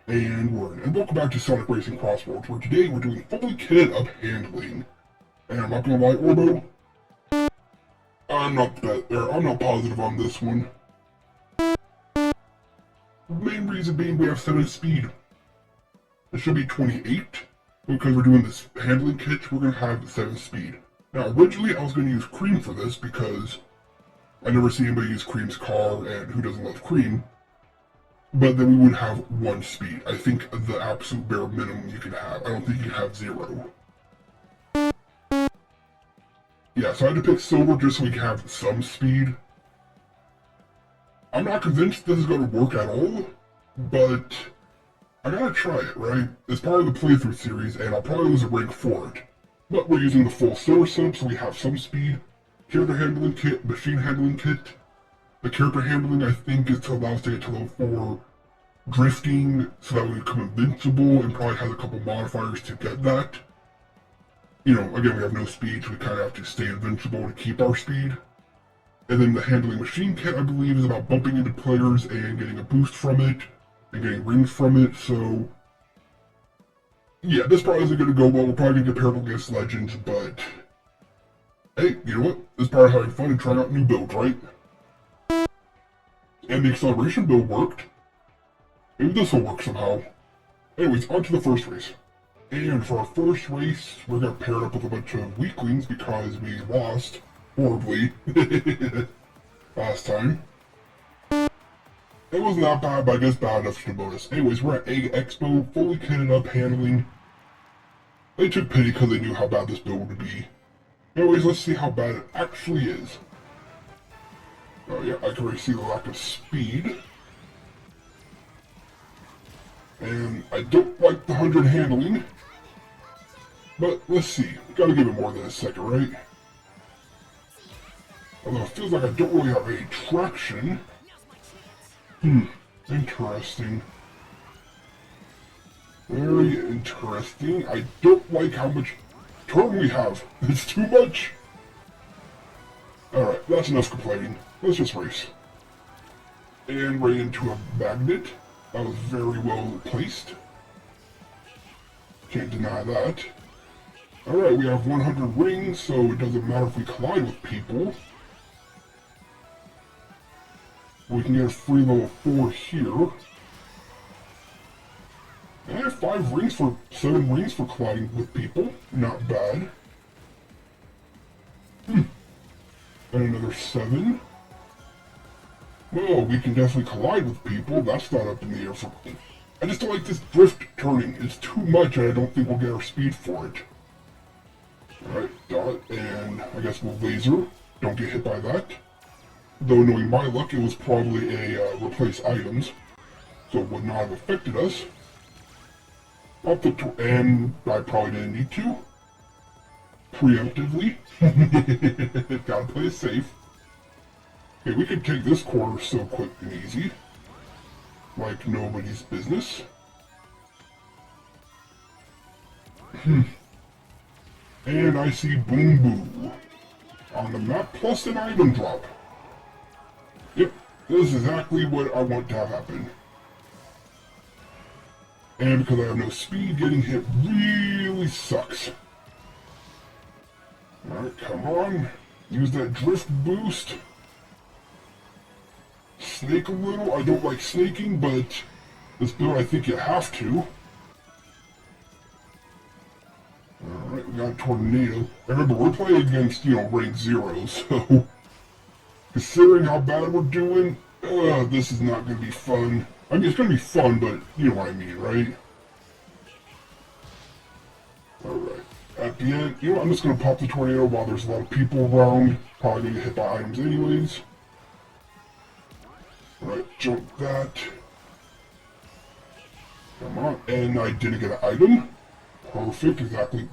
And we're in. And welcome back to Sonic Racing CrossWorlds, where today we're doing fully kitted up handling. And I'm not gonna lie, Orbo, I'm not positive on this one. The main reason being we have 7 speed. It should be 28, because we're doing this handling kit, we're gonna have 7 speed. Now, originally I was gonna use Cream for this because I never see anybody use Cream's car, and who doesn't love Cream? But then we would have 1 speed. I think the absolute bare minimum you can have. I don't think you can have 0. Yeah, so I had to pick Silver just so we can have some speed. I'm not convinced this is going to work at all, but I gotta try it, right? It's part of the playthrough series, and I'll probably lose a rank for it. But we're using the full Silver setup, so we have some speed. Character handling kit, machine handling kit. The character handling, I think, is to allow us to get to level 4 drifting, so that we become invincible, and probably has a couple modifiers to get that. You know, again, we have no speed, so we kind of have to stay invincible to keep our speed. And then the handling machine kit, I believe, is about bumping into players and getting a boost from it, and getting rings from it, so yeah, this probably isn't going to go well. We're probably going to get paired against Legends, but hey, you know what? This is part of having fun and trying out new builds, right? And the acceleration build worked. Maybe this will work somehow. Anyways, on to the first race. And for our first race, we're going to pair it up with a bunch of weaklings because we lost horribly last time. It wasn't that bad, but I guess bad enough to promote us. Anyways, we're at Egg Expo, fully kitted up, handling. They took pity because they knew how bad this build would be. Anyways, let's see how bad it actually is. Oh yeah, I can already see the lack of speed. And I don't like the 100 handling. But let's see, we gotta give it more than a second, right? Although it feels like I don't really have any traction. Interesting. Very interesting. I don't like how much turn we have. It's too much. Alright, that's enough complaining. Let's just race. And right into a magnet. That was very well placed. Can't deny that. Alright, we have 100 rings, so it doesn't matter if we collide with people. We can get a free level 4 here. And 5 rings for 7 rings for colliding with people. Not bad. And another 7. Well, we can definitely collide with people. That's not up in the air for me. I just don't like this drift turning. It's too much, and I don't think we'll get our speed for it. Alright, dot, and I guess we'll laser. Don't get hit by that. Though knowing my luck, it was probably a replace items, so it would not have affected us. And I probably didn't need to. Preemptively. Gotta play it safe. Okay, we can take this corner so quick and easy. Like nobody's business. And I see Boom Boo on the map, plus an item drop. Yep, this is exactly what I want to have happen. And because I have no speed, getting hit really sucks. Alright, come on. Use that drift boost. Snake a little. I don't like snaking, but this build I think you have to. Alright, we got a tornado. Remember, we're playing against, rank 0, so considering how bad we're doing, this is not going to be fun. I mean, it's going to be fun, but you know what I mean, right? Alright, at the end, I'm just going to pop the tornado while there's a lot of people around. Probably going to get hit by items anyways. Alright, jump that. Come on, and I didn't get an item. Perfect, exactly.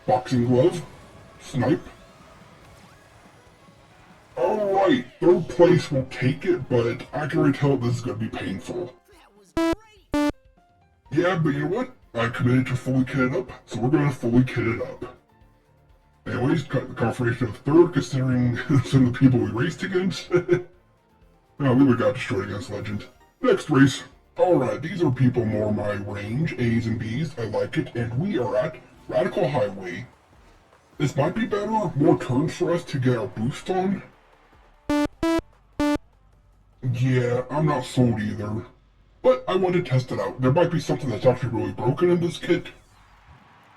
Boxing glove. Snipe. Alright, 3rd place will take it, but I can already tell this is going to be painful. Yeah, but you know what? I committed to fully kit it up, so we're going to fully kit it up. Anyways, cut the confirmation of 3rd, considering some of the people we raced against. Oh, we would got destroyed against Legend. Next race. Alright, these are people more my range, A's and B's, I like it, and we are at Radical Highway. This might be better, more turns for us to get our boost on. Yeah, I'm not sold either. But I want to test it out. There might be something that's actually really broken in this kit.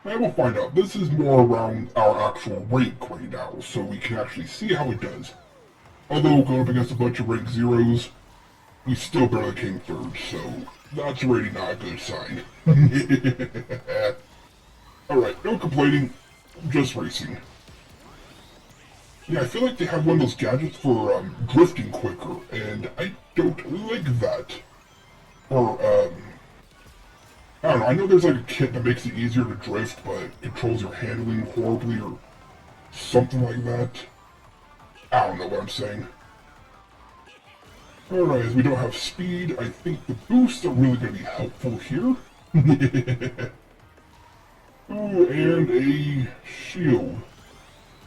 And we'll find out. This is more around our actual rank right now, so we can actually see how it does. Although going up against a bunch of rank zeros, we still barely came third, so that's already not a good sign. Alright, no complaining, just racing. Yeah, I feel like they have one of those gadgets for drifting quicker, and I don't like that. Or, I don't know, I know there's like a kit that makes it easier to drift, but controls your handling horribly, or something like that. I don't know what I'm saying. Alright, as we don't have speed, I think the boosts are really going to be helpful here. Oh, and a shield.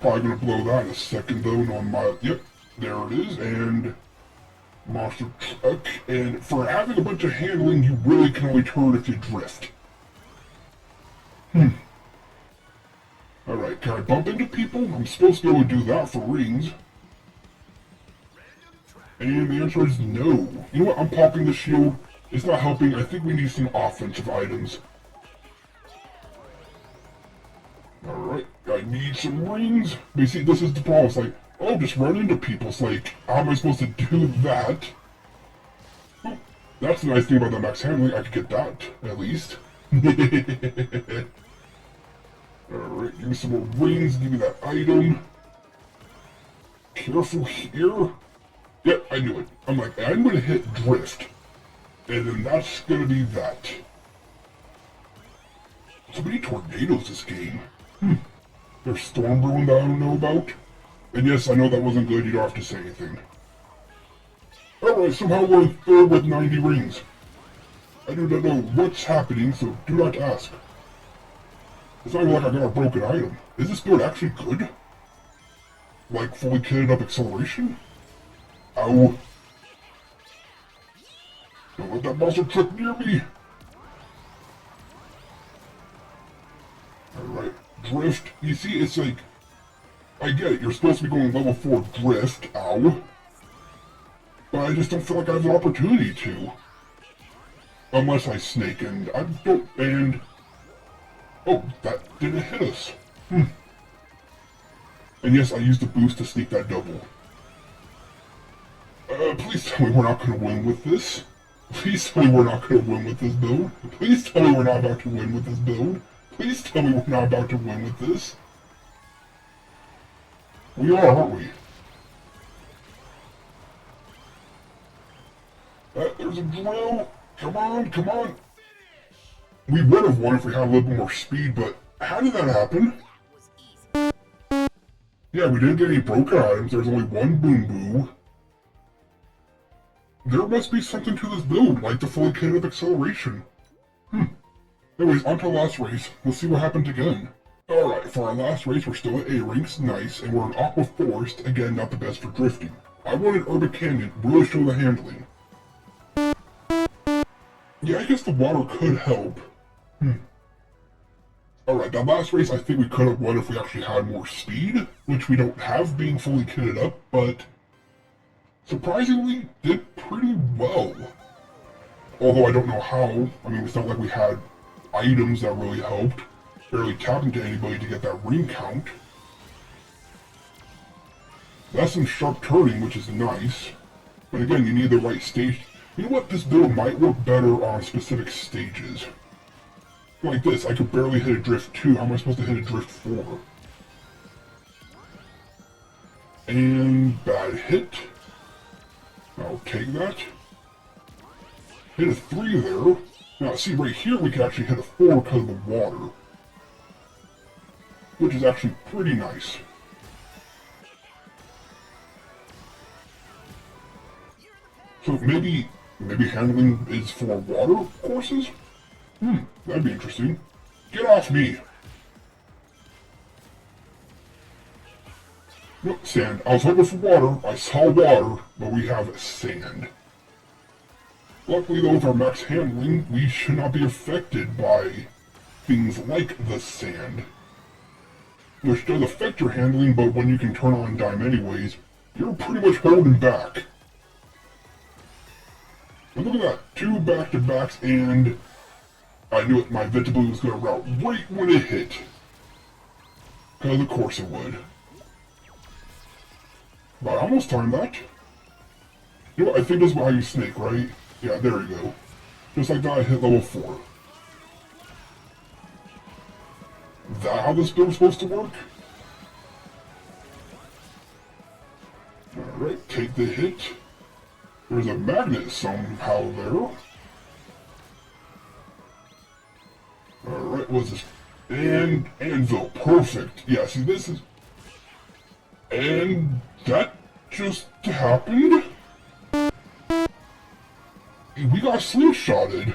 Probably going to blow that in a second though, on my... Yep, there it is, and... monster truck, and for having a bunch of handling, you really can only turn if you drift. Alright, can I bump into people? I'm supposed to be able to do that for rings. And the answer is no. You know what, I'm popping the shield. It's not helping, I think we need some offensive items. Alright, I need some rings. But you see, this is the problem, it's like, oh, just run into people. It's like, how am I supposed to do that? Oh, that's the nice thing about the max handling, I could get that, at least. Alright, give me some more rings, give me that item. Careful here. Yep, I knew it. I'm like, I'm gonna hit drift. And then that's gonna be that. So many tornadoes this game. There's storm brewing that I don't know about. And yes, I know that wasn't good, you don't have to say anything. Alright, somehow we're in third with 90 rings. I do not know what's happening, so do not ask. It's not even like I got a broken item. Is this build actually good? Like fully kitted up acceleration? Ow. Don't let that monster truck near me. Alright, drift. You see, it's like... I get it, you're supposed to be going level 4 drift, ow. But I just don't feel like I have an opportunity to. Unless I snake, and I don't, and... Oh, that didn't hit us. And yes, I used the boost to sneak that double. Please tell me we're not going to win with this. Please tell me we're not going to win with this build. Please tell me we're not about to win with this build. Please tell me we're not about to win with this. We are, aren't we? There's a drill. Come on, come on. We would have won if we had a little bit more speed, but how did that happen? Yeah, we didn't get any broken items. There's only one boom boo. There must be something to this build, like the fully kitted up acceleration. Anyways, on to the last race. Let's see what happens again. Alright, for our last race, we're still at A-Rinks, nice, and we're in Aqua Forest, again, not the best for drifting. I wanted Urban Canyon, really show the handling. Yeah, I guess the water could help. Alright, that last race I think we could have won if we actually had more speed, which we don't have being fully kitted up, but surprisingly did pretty well. Although I don't know how. I mean, it's not like we had items that really helped. Barely tapping to anybody to get that ring count. That's some sharp turning, which is nice. But again, you need the right stage. You know what? This build might work better on specific stages. Like this, I could barely hit a drift 2. How am I supposed to hit a drift 4? And bad hit. I'll take that. Hit a 3 there. Now, see, right here we can actually hit a 4 because of the water. Which is actually pretty nice. So maybe handling is for water courses? That'd be interesting. Get off me! No, sand. I was hoping for water. I saw water, but we have sand. Luckily though, with our max handling, we should not be affected by things like the sand. Which does affect your handling, but when you can turn on dime anyways, you're pretty much holding back. And look at that, 2 back-to-backs, and I knew it, my Vtuber was going to route right when it hit. Because of course it would. But I almost timed that. You know what, I think this is how you snake, right? Yeah, there you go. Just like that, I hit level 4. Is that how this build is supposed to work? Alright, take the hit. There's a magnet somehow there. Alright, what's this? And anvil, perfect. Yeah, see this is... And that just happened? We got slingshotted.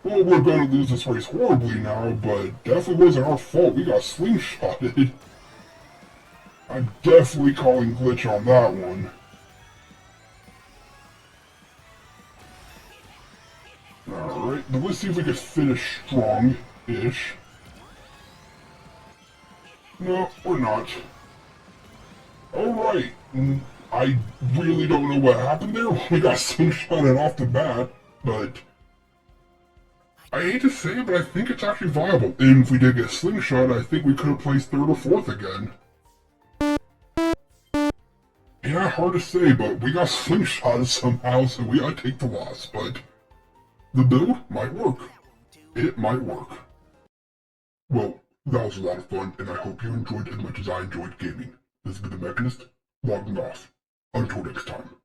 Well, we're gonna lose this race horribly now, but definitely wasn't our fault. We got slingshotted. I'm definitely calling glitch on that one. Alright, but let's see if we can finish strong-ish. No, we're not. Alright, I really don't know what happened there. We got slingshotted off the bat, but... I hate to say it, but I think it's actually viable. And if we did get slingshot, I think we could have placed 3rd or 4th again. Yeah, hard to say, but we got slingshotted somehow, so we gotta take the loss, but... The build might work. It might work. Well, that was a lot of fun, and I hope you enjoyed as much as I enjoyed gaming. This has been The Mechanist, logging off. Until next time.